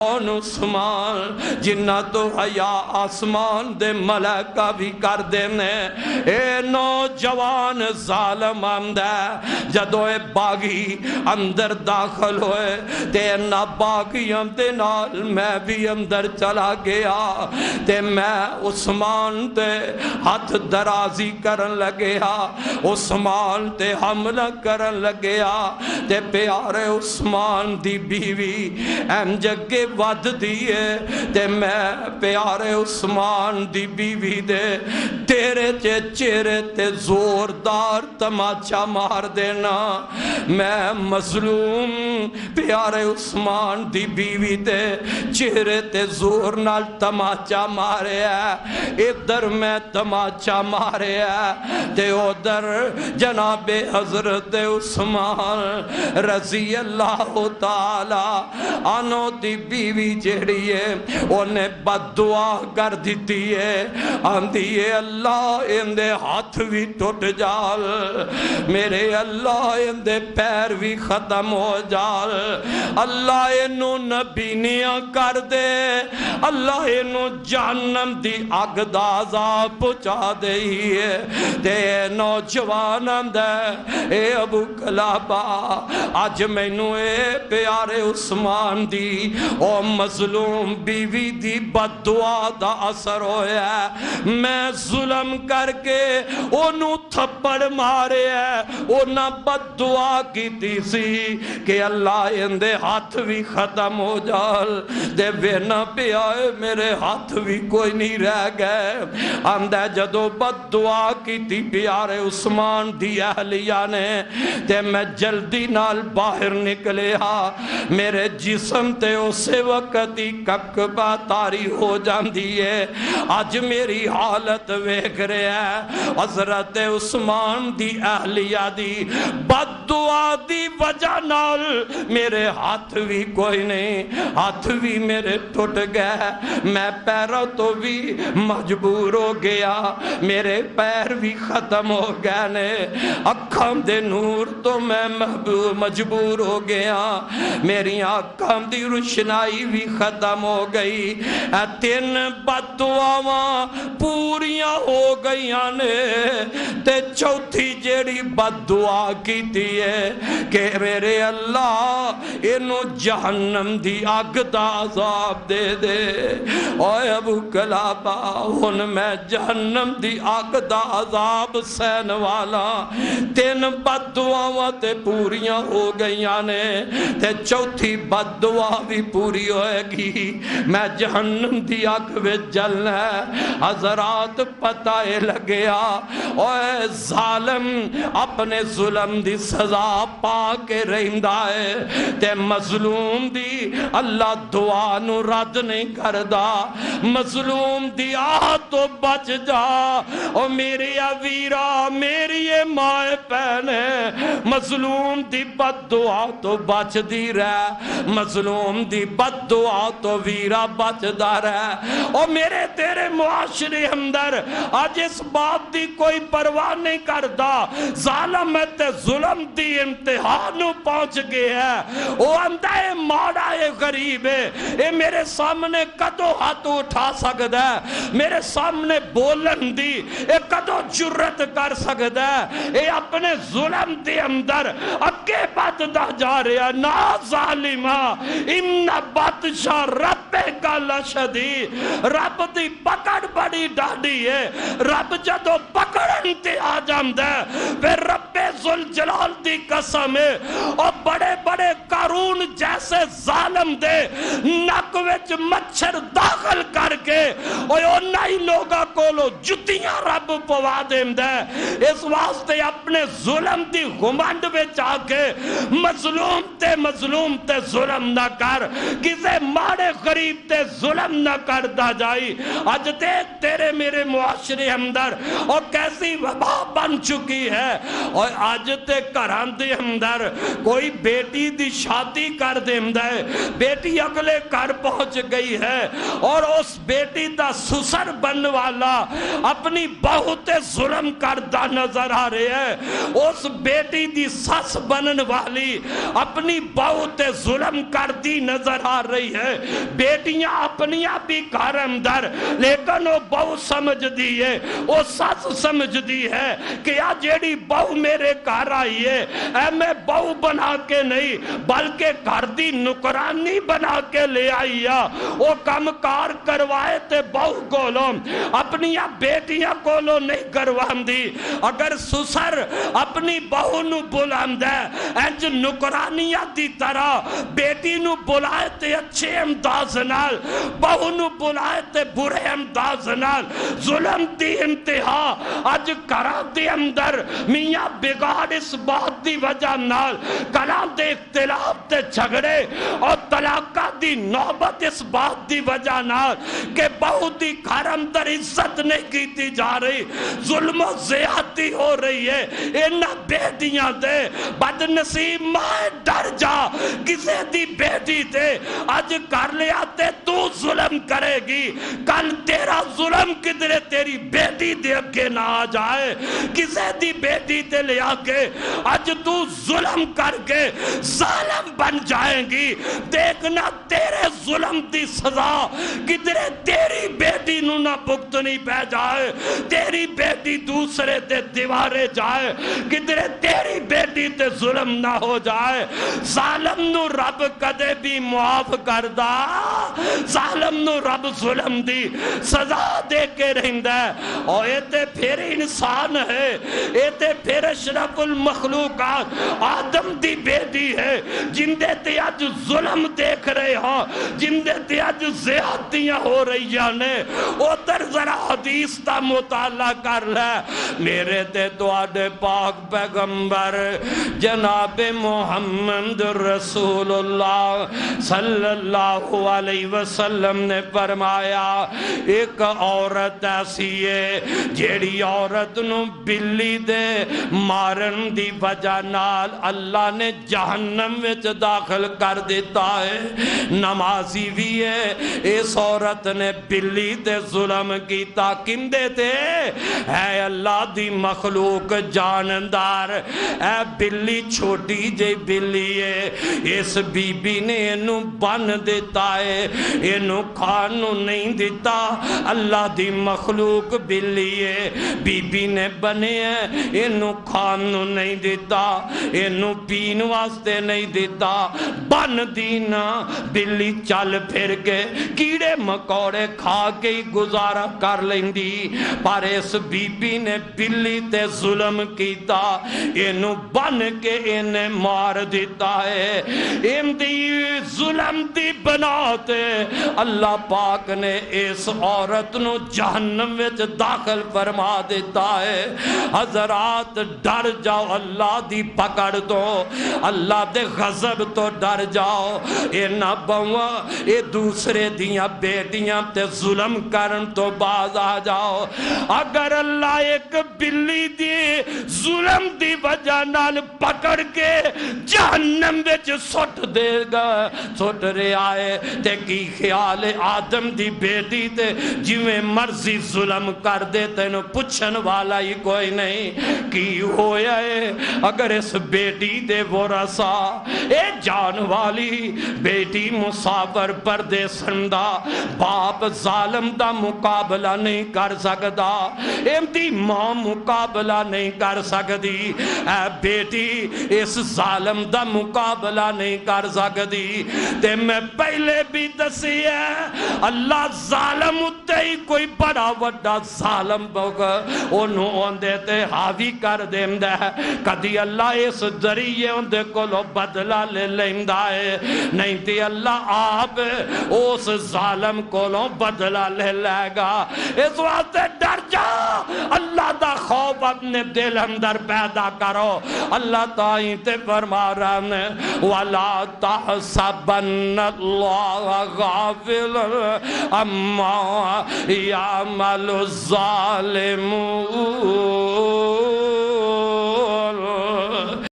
عثمان جنہ تو حیا آسمان دے ملائکہ بھی کر دینے اے نوجوان ظالم آمدہ جدو اے باغی اندر داخل ہوئے تے نہ باغیاں دے نال میں بھی اندر چلا گیا تے میں عثمان تے ہاتھ درازی کرن لگیا عثمان تے حملہ کرن لگیا تے پیارے عثمان دی بیوی ایم جگے ود دیئے تے میں پیارے عثمان دی بیوی دے تیرے چہرے تے زوردار تماچا مار دینا میں مظلوم پیارے عثمان دی بیوی دے چہرے تے زور نال تماچا مارے ہے ادھر میں تماچا مارے ہے تے ادھر جناب حضرت عثمان رضی اللہ تعالی عنہ دی بیوی جڑی ہے انہیں بد دعا کر دیتی ہے آندھی ہے اللہ اندے ہاتھ بھی ٹوٹ جال میرے اللہ اندے پیر بھی ختم ہو جال اللہ انہوں نبینیاں کر دے اللہ انہوں جہنم دی اگ دا عذاب پہنچا دئی ہے تے نوجوان اندے اے ابو قلابہ آج مینوں اے پیارے عثمان دی او مظلوم بیوی دی بد دعا دا اثر ہویا ہے میں ظلم کر کے انہوں تھپڑ مارے ہے انہاں بد دعا کی تیسی کہ اللہ اندے ہاتھ بھی ختم ہو جال دے وینا پہ آئے میرے ہاتھ بھی کوئی نہیں رہ گئے اندے جدو بد دعا کی تی پیارے عثمان دی اہلیہ نے تے میں جلدی نال باہر نکلے ہاں میرے جسم تے اسے وقت ہی ککبہ تاری ہو جاندی ہے آج میری حالت ویکھ رہے ہیں حضرت عثمان دی اہلیہ دی بد دعا دی وجہ نال میرے ہاتھ بھی کوئی نہیں ہاتھ بھی میرے ٹوٹ گئے میں پیروں تو بھی مجبور ہو گیا میرے پیر بھی ختم ہو گئے نے اکھاں دے نور تو میں مجبور ہو گیا میری آنکھاں دی روشنائی بھی ختم ہو گئی تین بد دعاواں پوریاں ہو گئیاں نے تے چوتھی جیڑی بد دعا کیتی ہے کہ میرے اللہ انہوں جہنم دی آگ دا عذاب دے دے اوے ابو قلابہ ہن میں جہنم دی آگ دا عذاب سین والا تین بد دعاواں تے پوریاں ہو گئیاں نے تے چوتھی بد دعا بھی پوری ہوئے گی میں جہنم دی آگ وچ جلنا ہے حضرات پتہ لگیا اوے ظالم اپنے ظلم دی سزا پا کے رہندا ہے تے مظلوم دی اللہ دعا نو رد نہیں کردا مظلوم دی آہ تو بچ جا او میری ویرا میری مائے پہنے مظلوم دی بد دعا تو بچ دی رہ مظلوم دی بد دعا تو ویرا بچ دا رہ او میرے تیرے معاشرے اندر آج اس بات دی کوئی پرواہ نہیں کردا ظالم تے ظلم دی امتحانوں پہنچ گئے ہے او اندہ ماڑا غریب ہے اے میرے سامنے کدو ہاتھ اٹھا سکتا ہے میرے سامنے بولن دی اے کدو جرت کر سکتا ہے اے اپنے ظلم دے اندر اگے بات دا جا رہا نا ظالمہ امن بادشاہ رب کا لشدی رب دی پکڑ بڑی ڈاڑی ہے رب جدو پکڑن تے آ جاندہ ہے پھر رب ذوالجلال دی قسم ہے اور بڑے بڑے قارون جیسے ظالم دے نک وچ مچھر داخل کر کے اور انہی لوگا کولو جتیاں رب پوا دیندہ ہے اس واسطے اپنے ظلم دی غمانڈ وچ آ کے مظلوم تے ظلم نہ کر کسے ماڑے غریب تے ظلم نہ کر دا جائی آج دیکھ تیرے میرے معاشرے اندر اور کیسی وبا بن چکی ہے اور آج تے گھراں دے اندر کوئی بیٹی دی شادی کر دیندا ہے، بیٹی اگلے گھر پہنچ گئی ہے اور اس بیٹی دا سسر بن والا اپنی بہو تے ظلم کردہ نظر آ رہے ہیں، اس بیٹی دی سس بنن والی اپنی بہو تے ظلم کردی نظر آ رہی ہے، بیٹیاں اپنیاں بھی گھر اندر، لیکن وہ بہو سمجھ دی ہے، وہ سس سمجھ دی ہے کہ آ جیڑی بہو میرے گھر آئی ہے اے میں بہو بنا کے نہیں بلکہ گھر دی نکرانی بنا کے لے آئی ہے، وہ کم کار کروائے تے بہو کولوں اپنیاں بیٹیاں کولوں نہیں کروان دی۔ اگر سسر اپنی بہو نو بلاند ہے انج نکرانیاں دی طرح بیٹی نو بلائے تے اچھے انداز نال، بہو نو بلائے تے برے انداز نال، ظلم دی انتہا اج گھراں دے اندر میاں بگاڑ اس بات دی وجہ نال، کلاں دے اختلاف تے جھگڑے اور طلاقہ دی نوبت اس بات دی وجہ نال کہ بہو دی گھر اندر عزت نہیں کیتی جا رہی، ظلم و زیادتی ہو رہی ہے، انہاں بیٹیاں دے بد نصیب ماں ڈر جا کسے دی بیٹی تے آج کر لیا تے تو ظلم کرے گی، کل تیرا ظلم کدھرے تیری بیٹی دے کے نہ آ جائے، کسے دی بیٹی تے لیا کے آج تو ظلم کر کے ظالم بن جائیں گی، دیکھنا تیرے ظلم دی سزا کدھرے تیری بیٹی نو نہ بھگتنی پہ جائے، تیری بیٹی دوسرے تے دیوارے جائے، کدھرے تیری بیٹی تے ظلم نہ ہو جائے۔ ظالم نو رب کدے بھی معاف کردہ، ظالم نو رب ظلم دی سزا دے کے رہندہ ہے، اور یہ تے پھر انسان ہے، یہ تے پھر اشرف المخلوقات آدم دی بیٹی ہے، جن دے تے آج ظلم دیکھ رہے ہاں، جن دے تے آج زیادتیاں ہو رہی جانے، ادھر ذرا حدیث تا مطالعہ کر لے، میرے تے تو آدھے پاک پیغمبر جناب محمد رسول اللہ صلی اللہ علیہ وسلم نے فرمایا ایک عورت ایسی ہے جیڑی عورت نو بلی دے مارن دی وجہ نال اللہ نے جہنم وچ داخل کر دیتا ہے، نمازی بھی ہے، اس عورت نے بلی دے ظلم کیتا، کندے تے اے اللہ دی مخلوق جاندار، اے بلی چھوٹی جے بلی ہے، اس بی بی نے انہوں بن دیتا ہے، انہوں کھانوں نہیں دیتا، اللہ دی مخلوق بلی ہے، بی بی نے بنے ہیں، انہوں کھانوں نہیں دیتا، انہوں پین واسطے نہیں دیتا، بن دینا، بلی چل پھر کے کیڑے مکوڑے کھا کے ہی گزارا کر لیندی، پر اس بی بی نے بلی تے ظلم کیتا، انہوں بن کے انہیں مار دیتا ہے، ان دی ظلم دی بناتے اللہ پاک نے اس عورت نو جہنم وچ داخل فرما دیتا ہے۔ حضرات ڈر جاؤ اللہ دی پکڑ دو، اللہ دے غضب تو ڈر جاؤ، اے نہ بہوا اے دوسرے دیاں بیٹیاں تے ظلم کرن تو باز آ جاؤ۔ اگر اللہ ایک بلی دی ظلم دی وجہ نال پکڑ کے جہنم وچ سٹ دے گا، سٹ رہے آئے تے کی خیال آدم دی بیٹی تے جویں مرضی ظلم کر دے تینوں پچھن والا ہی کوئی نہیں کی ہویا ہے۔ اگر اس بیٹی دے ورثہ اے جان والی بیٹی مسافر پردے سندہ باپ ظالم دا مقابلہ نہیں کر سکتا، امتی ماں مقابلہ نہیں کر سکتی، اے بیٹی اس ظالم دا مقابلہ نہیں کر سکتی، تے میں پہلے بھی دسی ہے اللہ ظالم اتے ہی کوئی بڑا وڈا ظالم ہوگا انہوں اندے تے حاوی کر دیندہ ہے، کدی اللہ اس ذریعے اندے کو لو بدلہ لے لیندہ ہے، نہیں تے اللہ آپ اس ظالم کو لو بدلہ لے لے گا۔ اس واسطے ڈر جا، اللہ دا خوف اپنے دل اندر پیدا کرو۔ اللہ تعالی تے فرما رہا ہے وَلَا تَحْسَبَنَّ اللَّهَ غَافِلًا عَمَّا يَعْمَلُ الظَّالِمُونَ